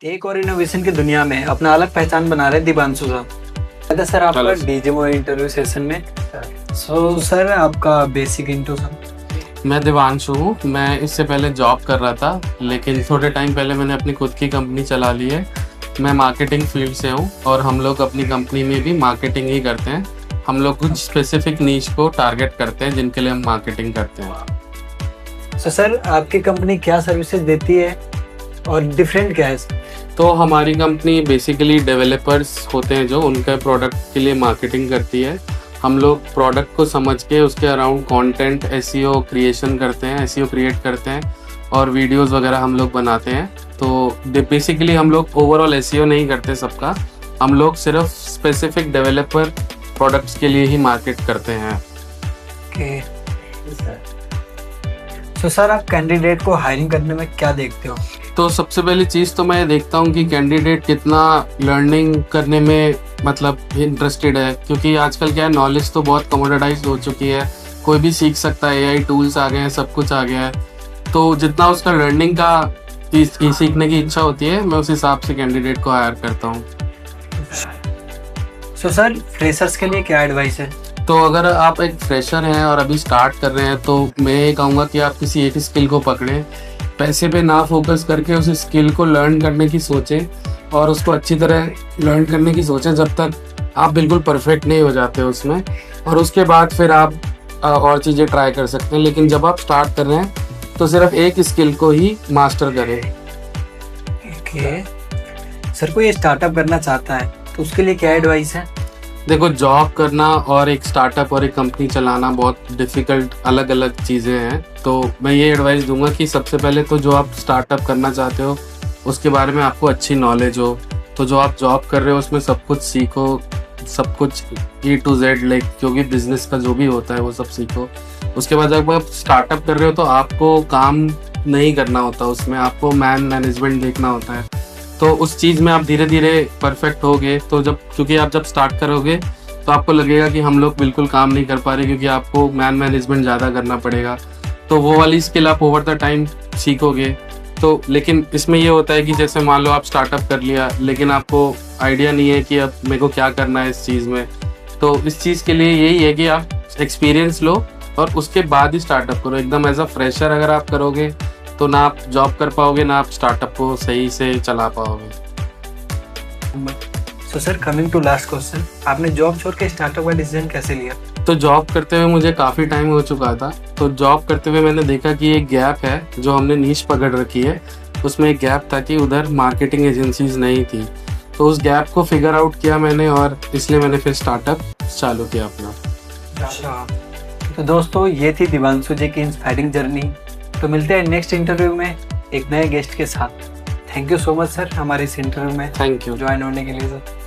Take और innovation की दुनिया में अपना अलग पहचान बना रहे दिवांशु साहब। सर आपका डीजेमो इंटरव्यू सेशन में। सर आपका बेसिक इंट्रो सर। मैं दिवांशु हूँ। मैं इससे पहले जॉब कर रहा था, लेकिन थोड़े टाइम पहले मैंने अपनी खुद की कंपनी चला ली है। मैं मार्केटिंग फील्ड से हूँ और हम लोग अपनी कंपनी में भी मार्केटिंग ही करते हैं। हम लोग कुछ स्पेसिफिक नीश को टारगेट करते हैं जिनके लिए हम मार्केटिंग करते हैं। सर आपकी कंपनी क्या सर्विसेज देती है और डिफरेंट क्या है? तो हमारी कंपनी बेसिकली डेवलपर्स होते हैं जो उनके प्रोडक्ट के लिए मार्केटिंग करती है। हम लोग प्रोडक्ट को समझ के उसके अराउंड कंटेंट एसईओ क्रिएशन करते हैं, एसईओ क्रिएट करते हैं और वीडियोस वगैरह हम लोग बनाते हैं। तो बेसिकली हम लोग ओवरऑल एसईओ नहीं करते सबका, हम लोग सिर्फ स्पेसिफिक डेवलपर प्रोडक्ट्स के लिए ही मार्केट करते हैं। तो सर आप कैंडिडेट को हायरिंग करने में क्या देखते हो? तो सबसे पहली चीज़ तो मैं देखता हूँ कि कैंडिडेट कितना लर्निंग करने में मतलब इंटरेस्टेड है, क्योंकि आजकल क्या है, नॉलेज तो बहुत कमोडिटाइज्ड हो चुकी है, कोई भी सीख सकता है, एआई टूल्स आ गए हैं, सब कुछ आ गया है। तो जितना उसका लर्निंग का सीखने की इच्छा होती है, मैं उस हिसाब से कैंडिडेट को हायर करता हूँ। सर फ्रेशर्स के लिए क्या एडवाइस है? तो अगर आप एक फ्रेशर हैं और अभी स्टार्ट कर रहे हैं तो मैं ये कहूँगा कि आप किसी एक स्किल को पकड़ें, पैसे पे ना फोकस करके उस स्किल को लर्न करने की सोचें और उसको अच्छी तरह लर्न करने की सोचें जब तक आप बिल्कुल परफेक्ट नहीं हो जाते उसमें, और उसके बाद फिर आप और चीज़ें ट्राई कर सकते हैं। लेकिन जब आप स्टार्ट कर रहे हैं तो सिर्फ एक स्किल को ही मास्टर करें। सर कोई स्टार्टअप करना चाहता है तो उसके लिए क्या एडवाइस है? देखो, जॉब करना और एक स्टार्टअप और एक कंपनी चलाना बहुत डिफ़िकल्ट अलग अलग चीज़ें हैं। तो मैं ये एडवाइस दूंगा कि सबसे पहले तो जो आप स्टार्टअप करना चाहते हो उसके बारे में आपको अच्छी नॉलेज हो। तो जो आप जॉब कर रहे हो उसमें सब कुछ सीखो, सब कुछ E to Z, लाइक जो भी बिजनेस का जो भी होता है वो सब सीखो। उसके बाद जब आप स्टार्टअप कर रहे हो तो आपको काम नहीं करना होता, उसमें आपको मैनेजमेंट देखना होता है। तो उस चीज़ में आप धीरे धीरे परफेक्ट होगे। तो क्योंकि आप जब स्टार्ट करोगे तो आपको लगेगा कि हम लोग बिल्कुल काम नहीं कर पा रहे, क्योंकि आपको मैनेजमेंट ज़्यादा करना पड़ेगा। तो वो वाली स्किल आप ओवर द टाइम सीखोगे। तो लेकिन इसमें ये होता है कि जैसे मान लो आप स्टार्टअप कर लिया लेकिन आपको आइडिया नहीं है कि अब मेरे को क्या करना है इस चीज़ में, तो इस चीज़ के लिए यही है कि आप एक्सपीरियंस लो और उसके बाद ही स्टार्टअप करो। एकदम एज अ फ्रेशर अगर आप करोगे तो ना आप जॉब कर पाओगे ना आप स्टार्टअप को सही से चला पाओगे। So sir coming to last question, आपने जॉब छोड़ के स्टार्टअप का डिसीजन कैसे लिया? तो जॉब करते हुए मुझे काफ़ी टाइम हो चुका था। तो जॉब करते हुए मैंने देखा कि एक गैप है जो हमने नीश पकड़ रखी है, उसमें एक गैप था कि उधर मार्केटिंग एजेंसीज नहीं थी। तो उस गैप को फिगर आउट किया मैंने और इसलिए मैंने फिर स्टार्टअप चालू किया अपना। अच्छा, तो दोस्तों ये थी दिवांशु जी की इंस्पायरिंग जर्नी। तो मिलते हैं नेक्स्ट इंटरव्यू में एक नए गेस्ट के साथ। Thank you so much sir हमारे इस इंटरव्यू में थैंक यू ज्वाइन होने के लिए सर।